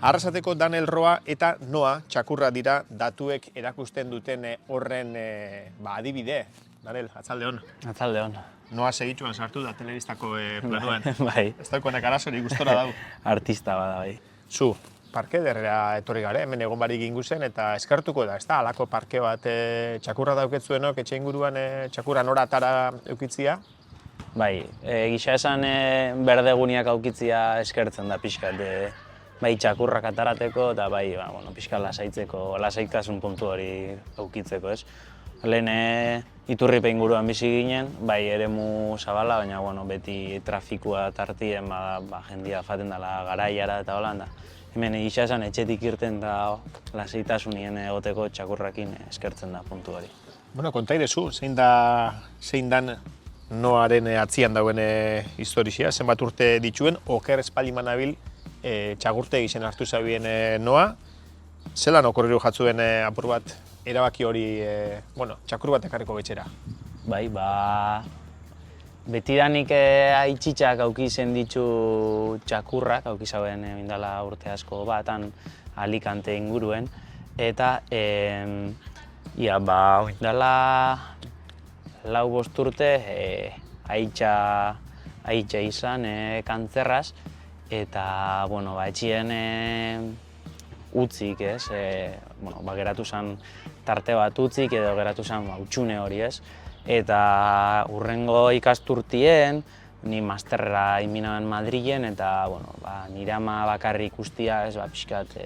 Arrasateko Daniel Roa eta Noa txakurra dira datuek erakusten duten horren adibide. Daniel, atzalde hon. Atzalde hon. Noa segitxuan sartu da telebistako planuan. Bai. Ez daukoenak arazori gustora dau. Artista bada, bai. Zu, parke ederrera etorri gare, hemen egon barik inguzen, eta eskartuko da, ez da, halako parke bat txakurra dauketzuenok, etxe inguruan txakurra nora atara eukitzia? Bai, gisa esan berdeguniak aukitzia eskertzen da pixkat, bai txakurrak atarateko eta bai pixkat lasaitzeko, lasaitasun puntu hori aukitzeko, ez? Lehen Iturripe inguruan bizi ginen, bai eremu zabala, baina beti trafikua tartien jendia jaten dela garaiara eta holan da. Hemen gisa esan etxetik irten da lasaitasunien egoteko txakurrakin eskertzen da puntu hori. Konta irezu, zein dan Noaren atzian dauen historizia, zenbat urte dituen, oker espaldi manabil txagurte egiten hartu zabien Noa. Zelan okorriru jatzuen apur bat erabaki hori, txakur bat ekarriko betxera? Bai, betidanik aitzitzak aukizen ditu txakurrak, aukizauen mindala urte asko batan Alicante inguruen, eta oindala 4-5 urte aitza izan kantzerraz, eta etxien utzik, ez? Geratu zen tarte bat utzik edo geratu zen utxune hori, ez? Eta hurrengo ikasturtien, ni masterra inbinaben Madrilen, eta nire ama bakarri ikustia, ez, pixkat,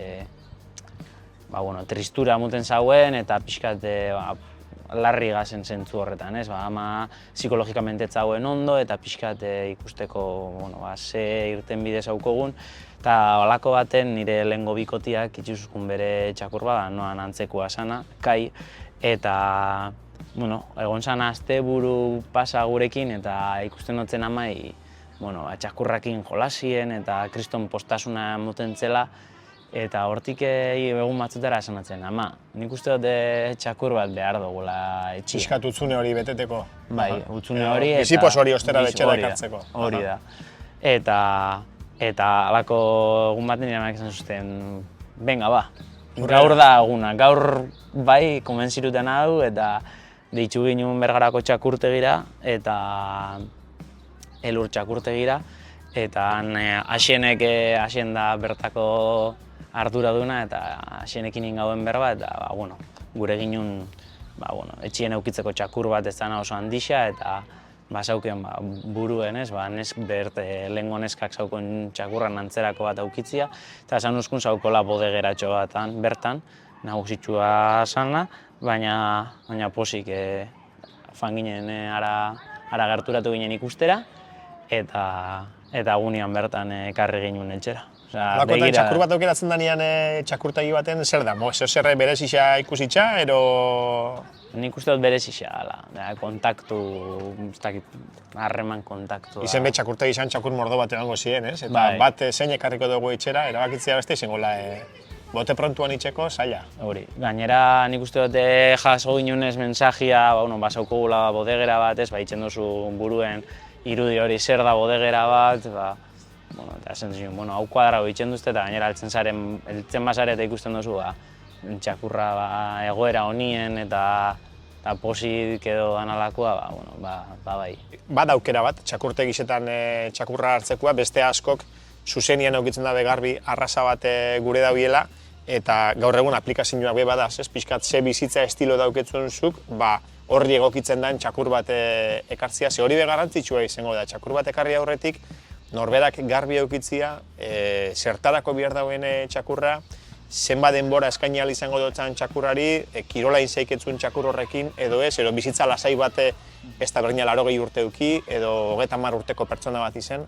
tristura muten zauen, eta pixkat larri gazen zentzu horretan, ez? Ama psikologikamente etzauen ondo, eta pixkat ikusteko, ze irten bide zaukogun. Eta holako baten nire lehengo bikotiak itxuzukun bere txakur bat, Noan antzekoa sana, Kai, eta egon zan asteburu pasa gurekin, eta ikusten dutzen amai txakurrakin jolasien, eta kriston postasuna muten zela, eta hortik egun batzutara esanatzen, ama, nik uste dut txakur bat behar dugula etxia. Piskat utzune hori beteteko. Bai, utzune hori eta... Bizipos hori ostera betxera ekartzeko. Hori da. Eta alako egun baten nire esan zuten, venga ba, gaur da eguna, gaur bai konbentziruten hau, eta deitzu ginen Bergarako txakurtegira, eta elur txakurtegira, eta hasien da bertako arduraduna, eta hasienekin ingauen berba, eta gure ginen etxien eukitzeko txakur bat ez dana oso handixa, eta zauken buruen, lehengo neskak zaukon txakurran antzerako bat aukitzia, eta esan uzkun zaukola bodegeratxo batan bertan, nagusitxua zana, baina posik fan ginen ara gerturatu ginen ikustera, eta gunean bertan ekarri ginen etxera. Lakotan txakur bat aukeratzen danean txakurtegi baten, zer da? Zer berezisa ikusitza, ero... Nik uste dut berezisa, kontaktu, harreman kontaktua. Izen bet txakurtegi izan txakur mordo bat emango ziren, ez? Eta bat zein ekarriko dugu etxera, erabakitzea beste izangola bote prontuan itxeko zaila. Hori, gainera nik uste dut jaso ginunez mensajia, basaukogula bodegera bat, itxen duzu buruen irudi hori zer da bodegera bat, eta esan zion, hau kuadrago itxen duzte, eta gainera eltzen basare eta ikusten duzu, txakurra egoera honien eta posik edo danalakoa, bai. Bada aukera bat, txakurtegisetan txakurra hartzekoa, beste askok zuzenian aukitzen dabe garbi arrasa bat gure dabiela, eta gaur egun aplikazioak be badaz, pixkat ze bizitza estilo dauketzuen zuk, horri egokitzen den txakur bat ekartzia, ze hori be garrantzitsua izango da, txakur bat ekarri aurretik, norberak garbi aukitzia, zertarako behar dauen txakurra, zenba denbora eskaini ahal izango dutzen txakurrari, kirolain zeiketzuen txakur horrekin, edo bizitza lasai bat ez da berdina 80 urte duki, edo 30 urteko pertsona bat izen.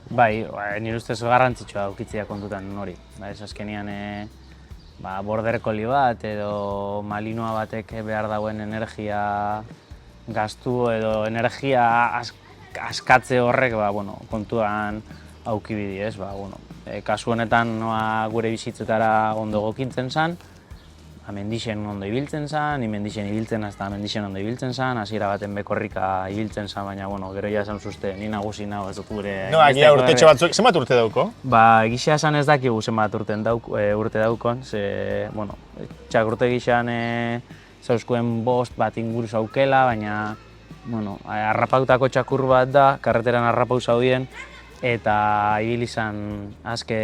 Bai, nire ustez garrantzitsua aukitzea kontutan hori. Azkenean border collie bat edo malinoa batek behar dauen energia gastu edo energia askatze horrek kontuan aukibidi, ez? Kasu honetan gure bizitzetara ondo egokitzen zen, Mendixen ondo ibiltzen zen, ni Mendixen ibiltzen eta Mendixen ondo ibiltzen zen, hasiera baten bekorrika ibiltzen zen, baina bueno, gero ja esan zuzte, ni nagusi nago ez dut gure... No, agia urtetxo batzuk, zenbat urte dauko? Ba, gisa esan ez dakigu zenbat urte daukon, ze, bueno, txakurte gixan zauzkuen bost bat inguru zaukela, baina, bueno, harrapautako txakur bat da, karreteran harrapau zaudien, eta ibil izan azke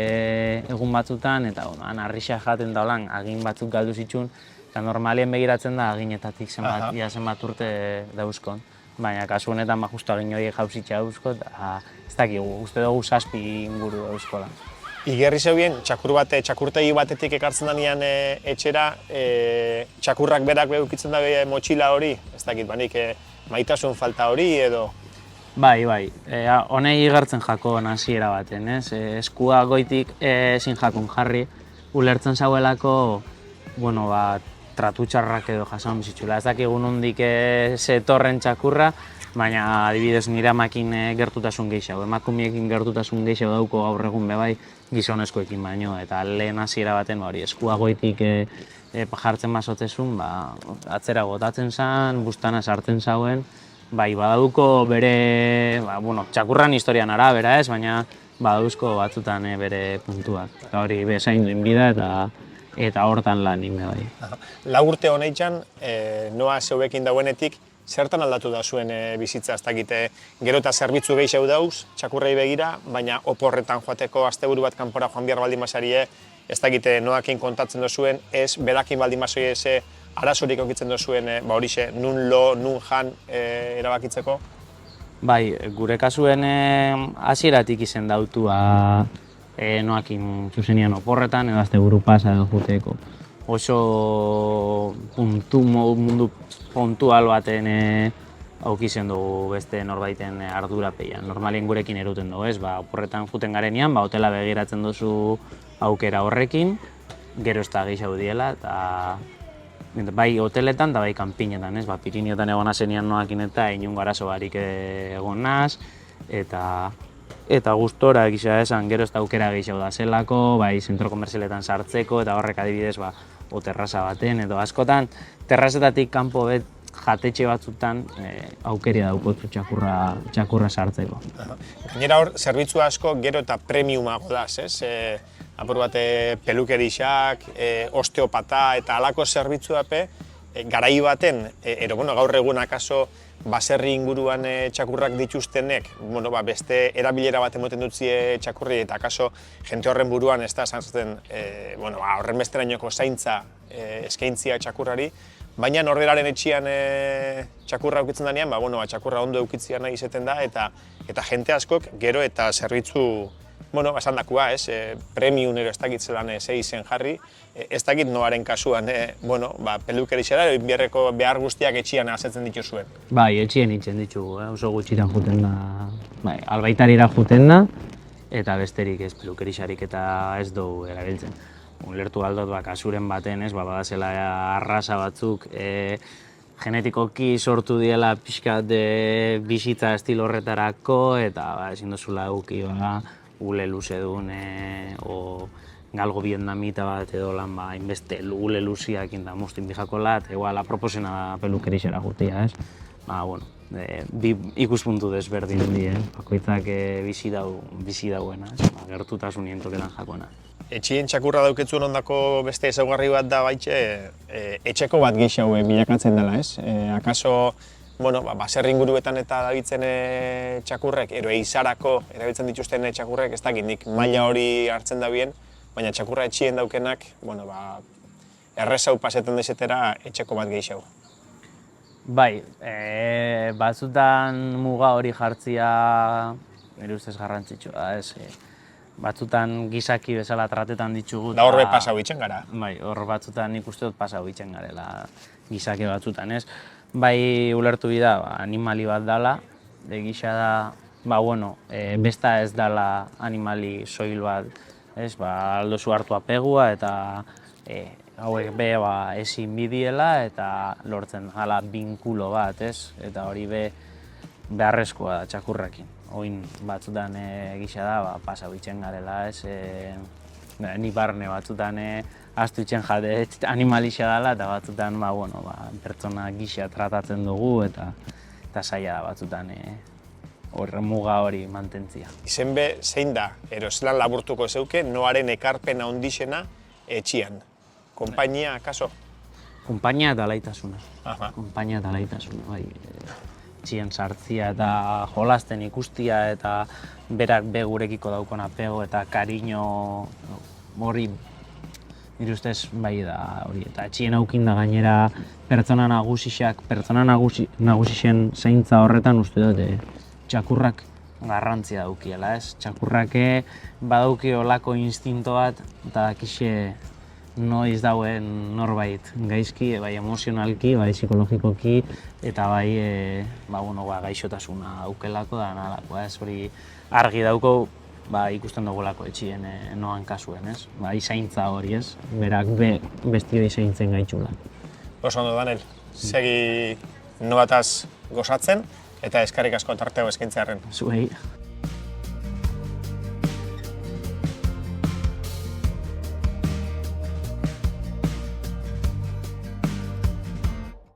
egun batzutan, eta bueno, harrixa jaten da holan, agin batzuk galdu zitxun, eta normalien begiratzen da aginetatik zenbat urte dauzkon. Baina kasu honetan justu agin horiek jauzitxa dauzko, eta ez dakigu, uste dugu 7 inguru dauzkola. Igerri zeubien, txakurtegi batetik ekartzen denean etxera, txakurrak berak behukitzen da motxila hori, ez dakit, banik maitasun falta hori edo... Bai, honei igartzen jako hasiera baten, ez? Eskua goitik ezin jakun jarri, ulertzen zauelako, bueno, tratu txarrak edo jasan bizitzula. Ez dakigu nondik zetorren txakurra, baina adibidez nire amakin gertutasun gehiago. Emakumiekin gertutasun gehiago dauko gaur egun bai gizonezkoekin baino, eta lehen hasiera baten hori eskua goitik jartzen bazotzezun, atzera botatzen zen, bustana sartzen zauen, bai, badauko bere, txakurran historian arabera ez, baina badauzko batzutan bere puntuak. Eta hori bezain duen bida eta hortan lan ime bai. 4 urte honeitzan, noa zeuekin dauenetik, zertan aldatu da zuen bizitza, ez dakite, gero eta zerbitzu gehiago dauz, txakurrei begira, baina oporretan joateko asteburu bat kanpora joan behar baldin basarie, ez dakite noakin kontatzen dozuen, ez berakin baldin basoi eze, arazorik okitzen duzuen, horixe, nun lo, nun jan erabakitzeko? Bai, gure kasuen hasieratik izen dautua noakin zuzenian oporretan, edo asteburu pasa edo juteko. Oso mundu puntual baten aukizen dugu beste norbaiten ardurapean. Normalien gurekin eruten dugu, ez? Oporretan juten garenean, hotela begiratzen duzu aukera horrekin, gero ez da gehiago diela, eta bai hoteletan eta bai kanpinetan, ez? Pirineotan egon azenian noakin eta inungo arazo barik egon naz, eta gustora egisa esan gero ez da aukera gehiago da zelako, bai zentro komerzialetan sartzeko, eta horrek adibidez terraza baten, edo askotan terrazetatik kanpo jatetxe batzutan aukeria daukotzu txakurra sartzeko. Gainera hor, zerbitzu asko gero eta premiumago daz, ez? Apur bat pelukerixak, osteopata eta halako zerbitzuape, garai baten, gaur egun akaso baserri inguruan txakurrak dituztenek, beste erabilera bat emoten dutzie txakurri eta akaso jente horren buruan ez da zantzen horren besterainoko zaintza eskaintzia txakurrari, baina norberaren etxian txakurra eukitzen denean, txakurra ondo eukitzia nahi izeten da eta jente askok gero eta zerbitzu esan dakua, premium ero ez dakit zelan izen jarri, ez dakit noaren kasuan, pelukerixera, biharreko behar guztiak etxian asetzen dituzuen. Bai, etxien itzen ditugu, oso gutxitan juten da, albaitarira juten da, eta besterik ez pelukerixarik eta ez dugu erabiltzen. Ulertu aldot, kasuren baten, badazela arrasa batzuk, genetikoki sortu diela pixkat bizitza estilo horretarako, eta ezin duzula eduki, ule luze duen, o galgo vietnamita bat edo lan, hainbeste ule luziak inda moztin bijakola, eta igual aproposena da pelukerixera jutia, ez? Bi ikuspuntu desberdin di, bakoitzak bizi dauena, gertutasunien toketan jakoena. Etxien txakurra dauketzuen ondako beste ezaugarri bat da baitxe, etxeko bat gehiago bilakatzen dela, ez? Akaso, baserri inguruetan eta dabitzen txakurrek, ero eizarako erabiltzen dituzten txakurrek, ez dakit nik maila hori hartzen da bien, baina txakurra etxien daukenak, errezau pasetan dezetera etxeko bat gehiago. Bai, batzutan muga hori jartzia nire ustez garrantzitsua, ez? Batzutan gizaki bezala tratetan ditugu. Da horbe pasau itzen gara? Bai, hor batzutan nik uste dut pasau itzen garela gizaki batzutan, ez? Bai ulertu bida, animali bat dala, egisa da, besta ez dala animali soil bat, ez? Aldozu hartu apegua eta hauek be ezin bidiela eta lortzen hala binkulo bat, ez? Eta hori beharrezkoa da txakurrekin. Oin batzutan egisa da, pasau itzen garela, ez? Ni barne batzutan astu itxen jate animalixa dela, eta batzutan pertsona gisa tratatzen dugu, eta zaila da batzutan muga hori mantentzia. Izenbe zein da, zelan laburtuko zeuke, noaren ekarpena ondixena etxian. Konpainia, akaso? Konpainia eta alaitasuna. Aha. Konpainia eta alaitasuna, bai. Etxien sartzia eta jolasten ikustia eta berak gurekiko daukon apego eta kariño hori nire ustez bai da hori. Eta etxien aukin da gainera pertsona nagusixen zaintza horretan uste dut txakurrak garrantzia daukiela, ez? Txakurrak badauki olako instinto bat eta dakixe noiz dauen norbait gaizki, bai emozionalki, bai psikologikoki eta bai gaixotasuna aukelako da nalako, ez? Hori argi dauko ikusten dugulako etxien noan kasuen, ez? Bai zaintza hori, ez? Berak bestioi zaintzen gaitxula. Oso ondo, Daniel, segi nobataz gozatzen eta eskerrik asko tarteo eskaintzearren. Zuei.